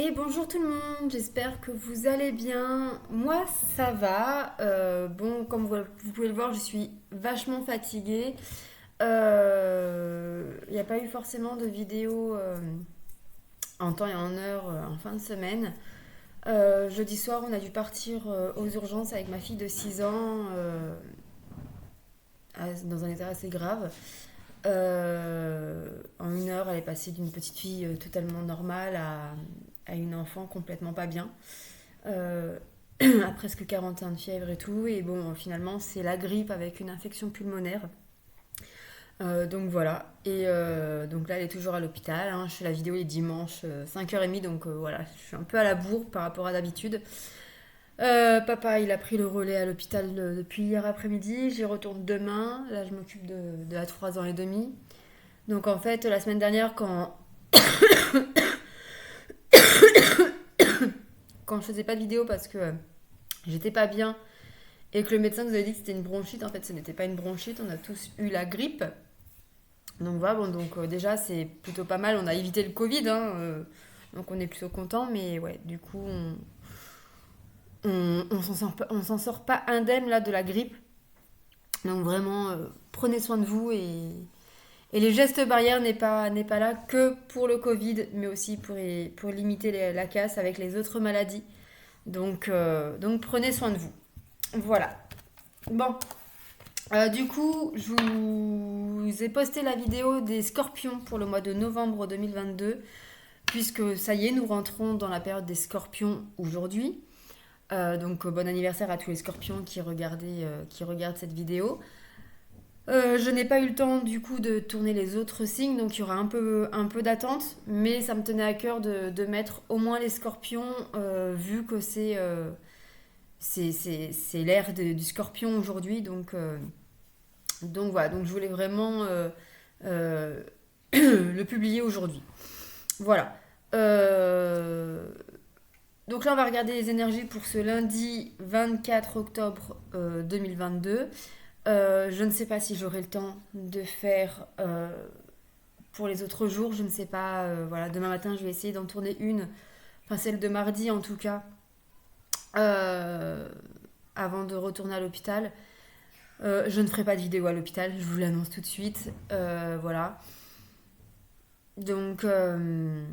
Et bonjour tout le monde, j'espère que vous allez bien. Moi ça va. Bon, comme vous pouvez le voir, je suis vachement fatiguée. Il n'y a pas eu forcément de vidéo en temps et en heure en fin de semaine. Jeudi soir, on a dû partir aux urgences avec ma fille de 6 ans dans un état assez grave. En une heure, elle est passée d'une petite fille totalement normale à une enfant complètement pas bien. Euh, à presque 41 de fièvre et tout. Et bon, finalement, c'est la grippe avec une infection pulmonaire. Donc voilà. Et donc là, elle est toujours à l'hôpital, hein. Je fais la vidéo les dimanches, 5h30. Donc voilà, je suis un peu à la bourre par rapport à d'habitude. Papa, il a pris le relais à l'hôpital depuis hier après-midi. J'y retourne demain. Là, je m'occupe de la 3 ans et demi. Donc en fait, la semaine dernière, quand je faisais pas de vidéo parce que j'étais pas bien et que le médecin nous avait dit que c'était une bronchite, en fait, ce n'était pas une bronchite. On a tous eu la grippe. Donc voilà, bon, donc déjà, c'est plutôt pas mal. On a évité le Covid, hein, donc on est plutôt content. Mais ouais, du coup, on s'en sort pas indemne là de la grippe. Donc vraiment, prenez soin de vous et les gestes barrières n'est pas là que pour le Covid, mais aussi pour limiter la casse avec les autres maladies. Donc prenez soin de vous. Voilà. Bon, du coup, je vous ai posté la vidéo des scorpions pour le mois de novembre 2022, puisque ça y est, nous rentrons dans la période des scorpions aujourd'hui. Donc bon anniversaire à tous les scorpions qui regardent cette vidéo. Je n'ai pas eu le temps du coup de tourner les autres signes, donc il y aura un peu d'attente, mais ça me tenait à cœur de mettre au moins les scorpions, vu que c'est l'ère du scorpion aujourd'hui, donc voilà, donc je voulais vraiment euh, le publier aujourd'hui. Voilà. Euh, donc là, on va regarder les énergies pour ce lundi 24 octobre 2022. Je ne sais pas si j'aurai le temps de faire pour les autres jours. Je ne sais pas. Voilà, demain matin, je vais essayer d'en tourner une. Enfin, celle de mardi en tout cas. euh, Avant de retourner à l'hôpital. Je ne ferai pas de vidéo à l'hôpital, je vous l'annonce tout de suite. Voilà. Donc, euh,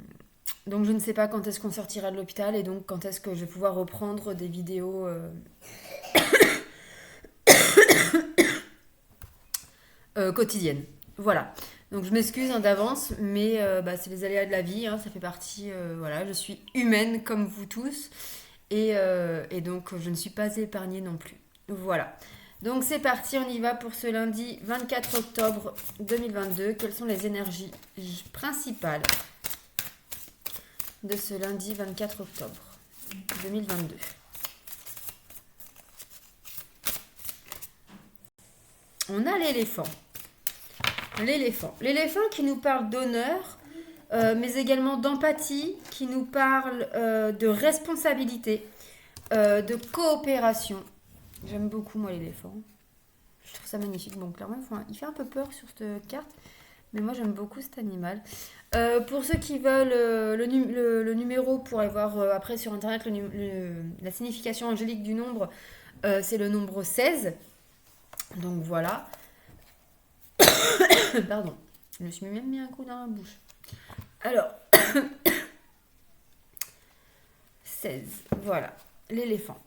donc je ne sais pas quand est-ce qu'on sortira de l'hôpital et donc quand est-ce que je vais pouvoir reprendre des vidéos quotidiennes. Voilà. Donc je m'excuse hein, d'avance, mais bah, c'est les aléas de la vie, hein, ça fait partie. Voilà, je suis humaine comme vous tous et donc je ne suis pas épargnée non plus. Voilà. Donc c'est parti, on y va pour ce lundi 24 octobre 2022. Quelles sont les énergies principales de ce lundi 24 octobre 2022? On a l'éléphant. L'éléphant qui nous parle d'honneur, mais également d'empathie, qui nous parle de responsabilité, de coopération. J'aime beaucoup moi l'éléphant. Je trouve ça magnifique. Bon, clairement, il fait un peu peur sur cette carte, mais moi j'aime beaucoup cet animal. Pour ceux qui veulent le numéro pour aller voir après sur internet la signification angélique du nombre, c'est le nombre 16. Donc voilà. Pardon. Je me suis même mis un coup dans la bouche. Alors, 16. Voilà. L'éléphant.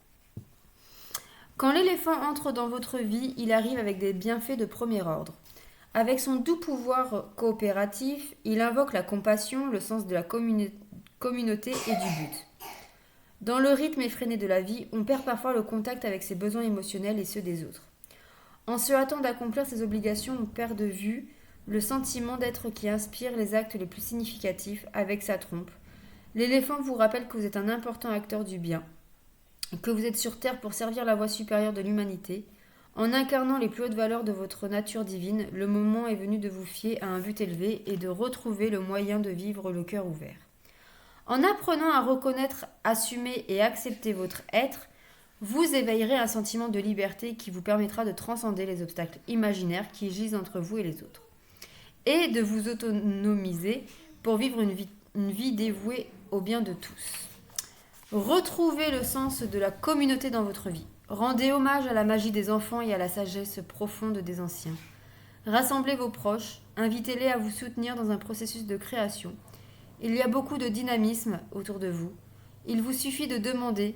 Quand l'éléphant entre dans votre vie, il arrive avec des bienfaits de premier ordre. Avec son doux pouvoir coopératif, il invoque la compassion, le sens de la communauté et du but. Dans le rythme effréné de la vie, on perd parfois le contact avec ses besoins émotionnels et ceux des autres. En se hâtant d'accomplir ses obligations, on perd de vue le sentiment d'être qui inspire les actes les plus significatifs avec sa trompe. L'éléphant vous rappelle que vous êtes un important acteur du bien, que vous êtes sur Terre pour servir la voie supérieure de l'humanité. En incarnant les plus hautes valeurs de votre nature divine, le moment est venu de vous fier à un but élevé et de retrouver le moyen de vivre le cœur ouvert. En apprenant à reconnaître, assumer et accepter votre être, vous éveillerez un sentiment de liberté qui vous permettra de transcender les obstacles imaginaires qui gisent entre vous et les autres, et de vous autonomiser pour vivre une vie dévouée au bien de tous. Retrouvez le sens de la communauté dans votre vie. Rendez hommage à la magie des enfants et à la sagesse profonde des anciens. Rassemblez vos proches, invitez-les à vous soutenir dans un processus de création. Il y a beaucoup de dynamisme autour de vous. Il vous suffit de demander,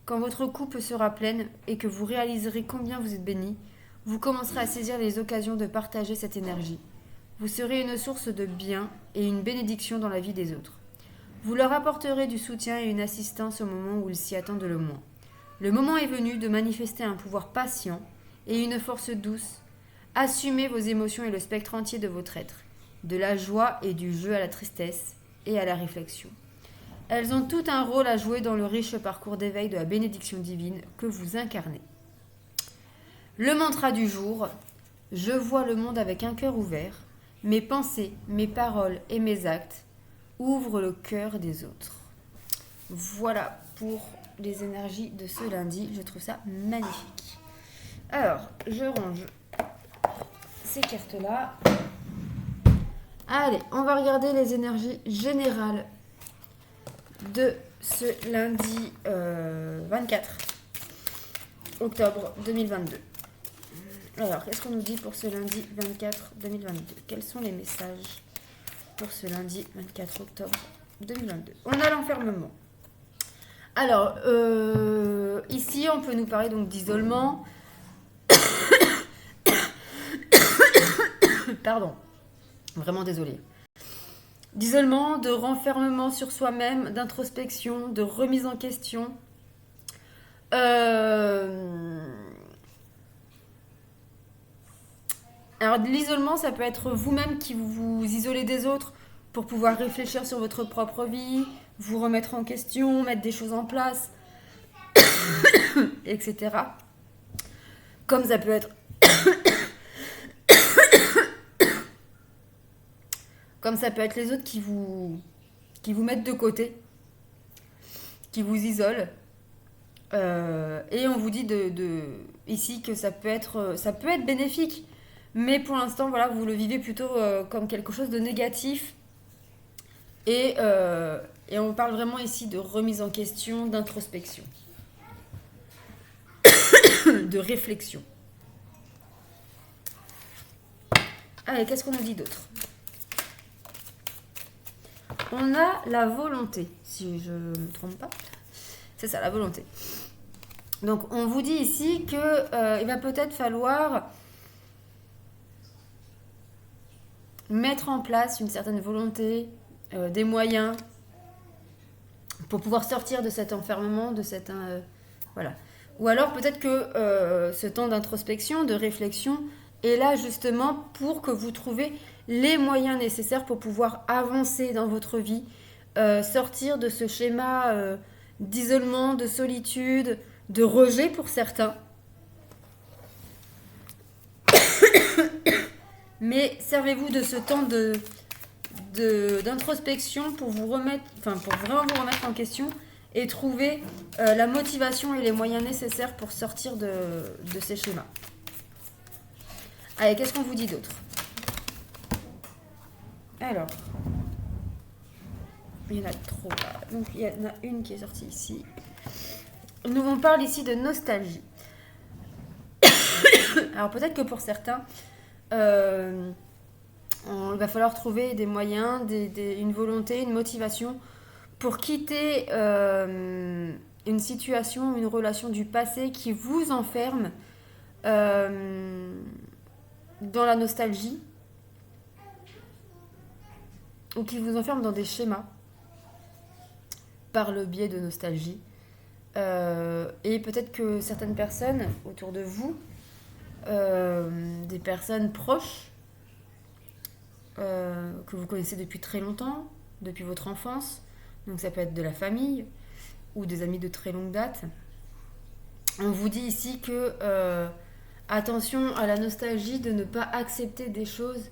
quand votre coupe sera pleine et que vous réaliserez combien vous êtes béni, vous commencerez à saisir les occasions de partager cette énergie. Vous serez une source de bien et une bénédiction dans la vie des autres. Vous leur apporterez du soutien et une assistance au moment où ils s'y attendent le moins. Le moment est venu de manifester un pouvoir patient et une force douce. Assumez vos émotions et le spectre entier de votre être, de la joie et du jeu à la tristesse et à la réflexion. Elles ont tout un rôle à jouer dans le riche parcours d'éveil de la bénédiction divine que vous incarnez. Le mantra du jour, je vois le monde avec un cœur ouvert. Mes pensées, mes paroles et mes actes ouvrent le cœur des autres. Voilà pour les énergies de ce lundi. Je trouve ça magnifique. Alors, je range ces cartes-là. Allez, on va regarder les énergies générales de ce lundi 24 octobre 2022. Alors, qu'est-ce qu'on nous dit pour ce lundi 24 2022 ? Quels sont les messages pour ce lundi 24 octobre 2022 ? On a l'enfermement. Alors, ici, on peut nous parler donc d'isolement. Pardon, vraiment désolée. D'isolement, de renfermement sur soi-même, d'introspection, de remise en question. Alors, l'isolement, ça peut être vous-même qui vous isolez des autres pour pouvoir réfléchir sur votre propre vie, vous remettre en question, mettre des choses en place, etc. Comme ça peut être... Comme ça peut être les autres qui vous mettent de côté, qui vous isolent. Et on vous dit ici que ça peut être bénéfique. Mais pour l'instant, voilà, vous le vivez plutôt comme quelque chose de négatif. Et on parle vraiment ici de remise en question, d'introspection, de réflexion. Allez, qu'est-ce qu'on nous dit d'autre ? On a la volonté, si je ne me trompe pas. C'est ça, la volonté. Donc, on vous dit ici qu'il va peut-être falloir mettre en place une certaine volonté, des moyens pour pouvoir sortir de cet enfermement, de cette... voilà. Ou alors peut-être que ce temps d'introspection, de réflexion est là justement pour que vous trouviez les moyens nécessaires pour pouvoir avancer dans votre vie, sortir de ce schéma d'isolement, de solitude, de rejet pour certains. Mais servez-vous de ce temps d'introspection pour vous remettre, pour vraiment vous remettre en question et trouver la motivation et les moyens nécessaires pour sortir de ces schémas. Allez, qu'est-ce qu'on vous dit d'autre ? Alors, il y en a trop là. Donc, il y en a une qui est sortie ici. On parle ici de nostalgie. Alors, peut-être que pour certains, il va falloir trouver des moyens, une volonté, une motivation pour quitter une situation, une relation du passé qui vous enferme dans la nostalgie ou qui vous enferme dans des schémas par le biais de nostalgie. Et peut-être que certaines personnes autour de vous, des personnes proches que vous connaissez depuis très longtemps, depuis votre enfance, donc ça peut être de la famille ou des amis de très longue date. On vous dit ici que attention à la nostalgie, de ne pas accepter des choses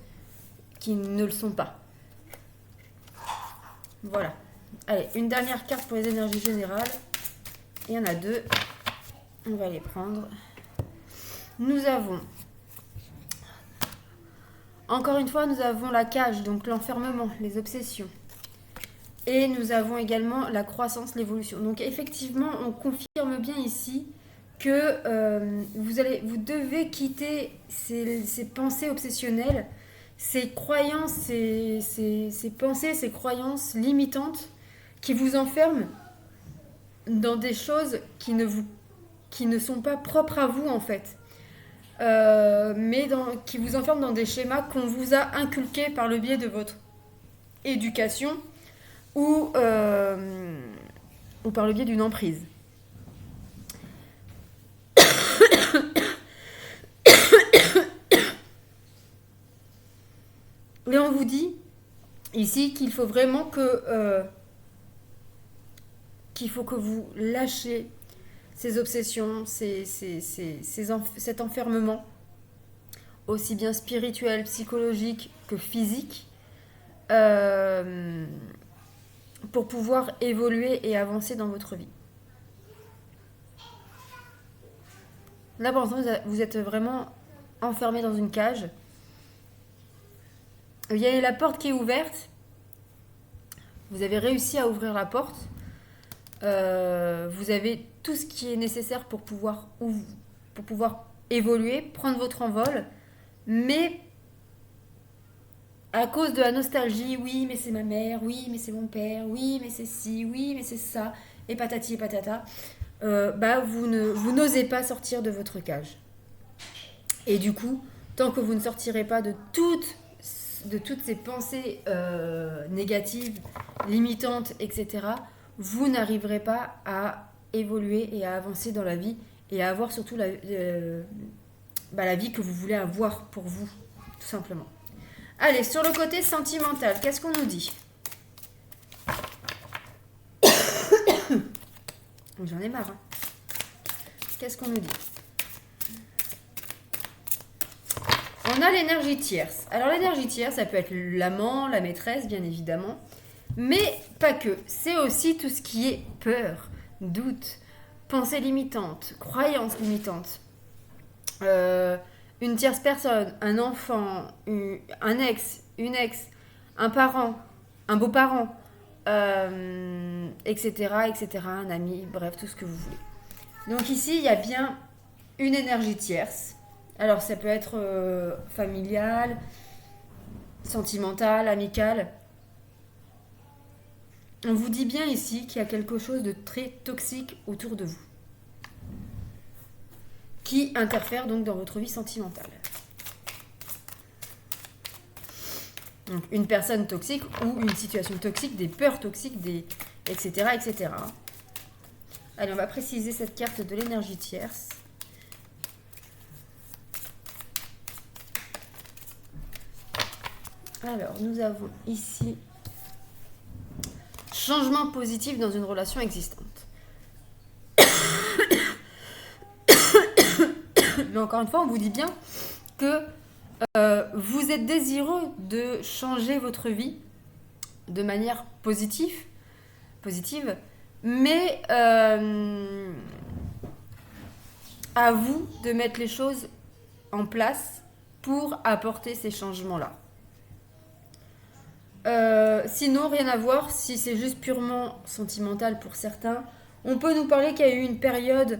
qui ne le sont pas. Voilà. Allez, une dernière carte pour les énergies générales. Il y en a deux. On va les prendre. Nous avons... Encore une fois, nous avons la cage, donc l'enfermement, les obsessions. Et nous avons également la croissance, l'évolution. Donc effectivement, on confirme bien ici que vous devez quitter ces pensées obsessionnelles, ces croyances, ces pensées, ces croyances limitantes qui vous enferment dans des choses qui ne sont pas propres à vous en fait. Qui vous enferment dans des schémas qu'on vous a inculqués par le biais de votre éducation ou par le biais d'une emprise. Et on vous dit ici qu'il faut vraiment qu'il faut que vous lâchiez ces obsessions, cet enfermement, aussi bien spirituel, psychologique que physique, pour pouvoir évoluer et avancer dans votre vie. Là, pour l'instant, vous êtes vraiment enfermé dans une cage. Il y a la porte qui est ouverte. Vous avez réussi à ouvrir la porte. Vous avez tout ce qui est nécessaire pour pouvoir évoluer, prendre votre envol. Mais à cause de la nostalgie, oui, mais c'est ma mère, oui, mais c'est mon père, oui, mais c'est ci, oui, mais c'est ça, et patati et patata, vous n'osez pas sortir de votre cage. Et du coup, tant que vous ne sortirez pas de toutes ces pensées négatives, limitantes, etc., vous n'arriverez pas à évoluer et à avancer dans la vie et à avoir surtout la vie que vous voulez avoir pour vous, tout simplement. Allez, sur le côté sentimental, qu'est-ce qu'on nous dit? J'en ai marre. Hein. Qu'est-ce qu'on nous dit? On a l'énergie tierce. Alors l'énergie tierce, ça peut être l'amant, la maîtresse, bien évidemment. Mais pas que. C'est aussi tout ce qui est peur, doute, pensée limitante, croyance limitante. Une tierce personne, un enfant, un ex, une ex, un parent, un beau-parent, etc., etc., un ami, bref, tout ce que vous voulez. Donc ici, il y a bien une énergie tierce. Alors, ça peut être familial, sentimental, amical. On vous dit bien ici qu'il y a quelque chose de très toxique autour de vous, qui interfère donc dans votre vie sentimentale. Donc, une personne toxique ou une situation toxique, des peurs toxiques, etc., etc. Allez, on va préciser cette carte de l'énergie tierce. Alors, nous avons ici changement positif dans une relation existante. Mais encore une fois, on vous dit bien que vous êtes désireux de changer votre vie de manière positive, mais à vous de mettre les choses en place pour apporter ces changements-là. Sinon, rien à voir, si c'est juste purement sentimental pour certains, on peut nous parler qu'il y a eu une période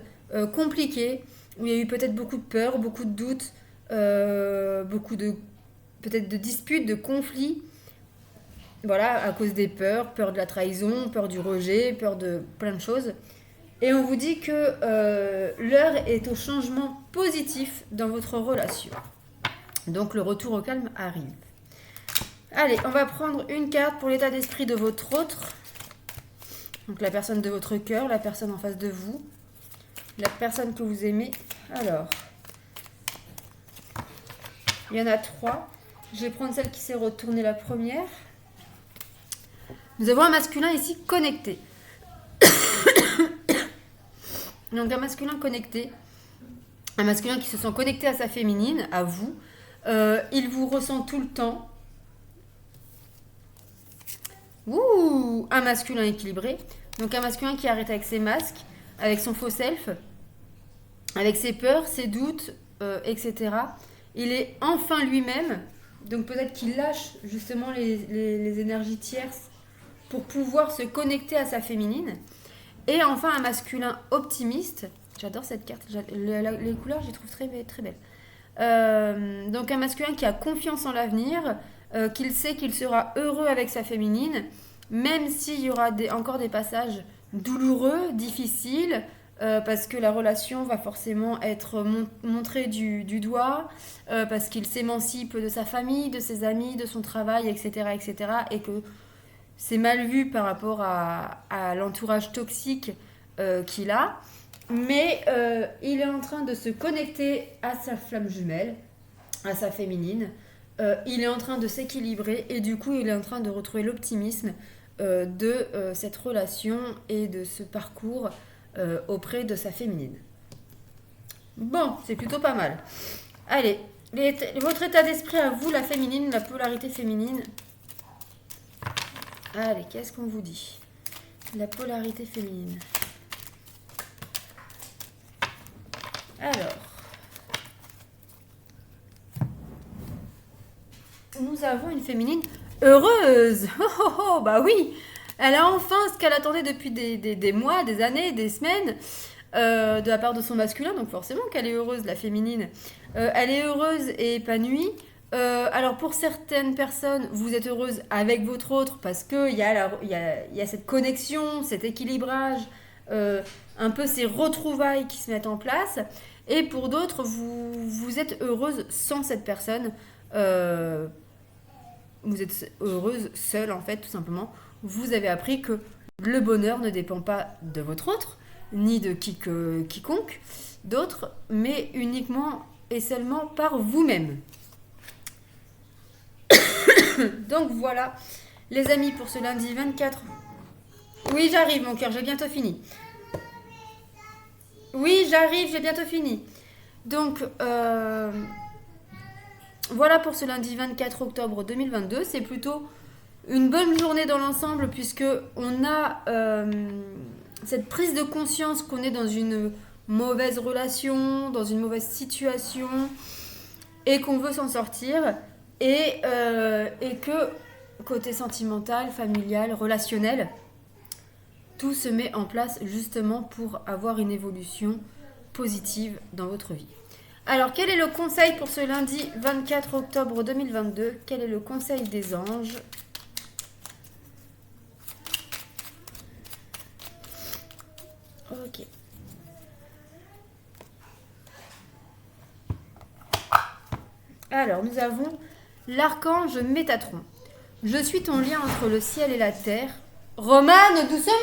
compliquée, où il y a eu peut-être beaucoup de peur, beaucoup de doutes, beaucoup de peut-être de disputes, de conflits, voilà, à cause des peurs, peur de la trahison, peur du rejet, peur de plein de choses. Et on vous dit que l'heure est au changement positif dans votre relation. Donc le retour au calme arrive. Allez, on va prendre une carte pour l'état d'esprit de votre autre. Donc la personne de votre cœur, la personne en face de vous, la personne que vous aimez. Alors, il y en a 3. Je vais prendre celle qui s'est retournée la première. Nous avons un masculin ici connecté. Donc un masculin connecté, un masculin qui se sent connecté à sa féminine, à vous. Il vous ressent tout le temps. Ouh, un masculin équilibré. Donc un masculin qui arrête avec ses masques, avec son faux self, avec ses peurs, ses doutes, etc. Il est enfin lui-même. Donc peut-être qu'il lâche justement les énergies tierces pour pouvoir se connecter à sa féminine. Et enfin, un masculin optimiste. J'adore cette carte. Les couleurs, je les trouve très, très belles. Donc, un masculin qui a confiance en l'avenir, qu'il sait qu'il sera heureux avec sa féminine, même s'il y aura encore des passages douloureux, difficiles, parce que la relation va forcément être montrée du doigt, parce qu'il s'émancipe de sa famille, de ses amis, de son travail, etc., etc., et que c'est mal vu par rapport à l'entourage toxique qu'il a. Mais il est en train de se connecter à sa flamme jumelle, à sa féminine. Il est en train de s'équilibrer et du coup, il est en train de retrouver l'optimisme de cette relation et de ce parcours auprès de sa féminine. Bon, c'est plutôt pas mal. Allez, votre état d'esprit à vous, la féminine, la polarité féminine. Allez, qu'est-ce qu'on vous dit? La polarité féminine. Alors, nous avons une féminine heureuse. Oh, oh, oh, bah oui, elle a enfin ce qu'elle attendait depuis des mois, des années, des semaines de la part de son masculin. Donc forcément qu'elle est heureuse, la féminine. Elle est heureuse et épanouie. Alors pour certaines personnes, vous êtes heureuse avec votre autre parce qu'il y a cette connexion, cet équilibrage, un peu ces retrouvailles qui se mettent en place. Et pour d'autres, vous êtes heureuse sans cette personne. Vous êtes heureuse seule en fait, tout simplement. Vous avez appris que le bonheur ne dépend pas de votre autre, ni de quiconque d'autre, mais uniquement et seulement par vous-même. Donc voilà, les amis, pour ce lundi 24. Oui, j'arrive, mon cœur, j'ai bientôt fini. Oui, j'arrive, j'ai bientôt fini. Donc, voilà pour ce lundi 24 octobre 2022. C'est plutôt une bonne journée dans l'ensemble puisque on a cette prise de conscience qu'on est dans une mauvaise relation, dans une mauvaise situation et qu'on veut s'en sortir. Et que côté sentimental, familial, relationnel, tout se met en place justement pour avoir une évolution positive dans votre vie. Alors, quel est le conseil pour ce lundi 24 octobre 2022? Quel est le conseil des anges? Ok. Alors, nous avons l'archange Métatron. Je suis ton lien entre le ciel et la terre. Romane, doucement!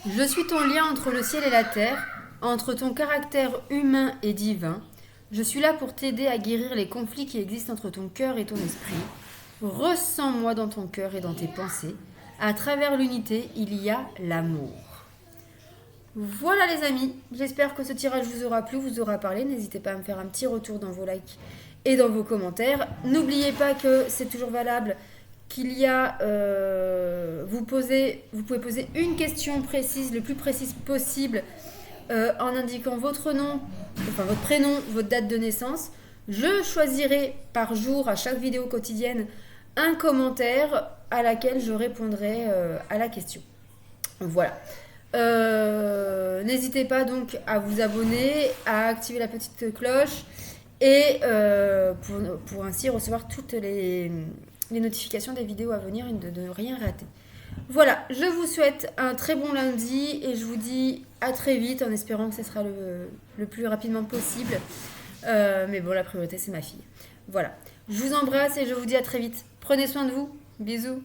Je suis ton lien entre le ciel et la terre, entre ton caractère humain et divin. Je suis là pour t'aider à guérir les conflits qui existent entre ton cœur et ton esprit. Ressens-moi dans ton cœur et dans tes pensées. À travers l'unité, il y a l'amour. Voilà les amis, j'espère que ce tirage vous aura plu, vous aura parlé. N'hésitez pas à me faire un petit retour dans vos likes et dans vos commentaires. N'oubliez pas que c'est toujours valable, qu'il y a... vous pouvez poser une question précise, le plus précise possible, en indiquant votre nom, enfin votre prénom, votre date de naissance. Je choisirai par jour, à chaque vidéo quotidienne, un commentaire à laquelle je répondrai à la question. Voilà. N'hésitez pas donc à vous abonner, à activer la petite cloche et pour ainsi recevoir toutes les notifications des vidéos à venir et de ne rien rater. Voilà, je vous souhaite un très bon lundi et je vous dis à très vite en espérant que ce sera le plus rapidement possible. Mais bon, la priorité c'est ma fille. Voilà, je vous embrasse et je vous dis à très vite. Prenez soin de vous. Bisous.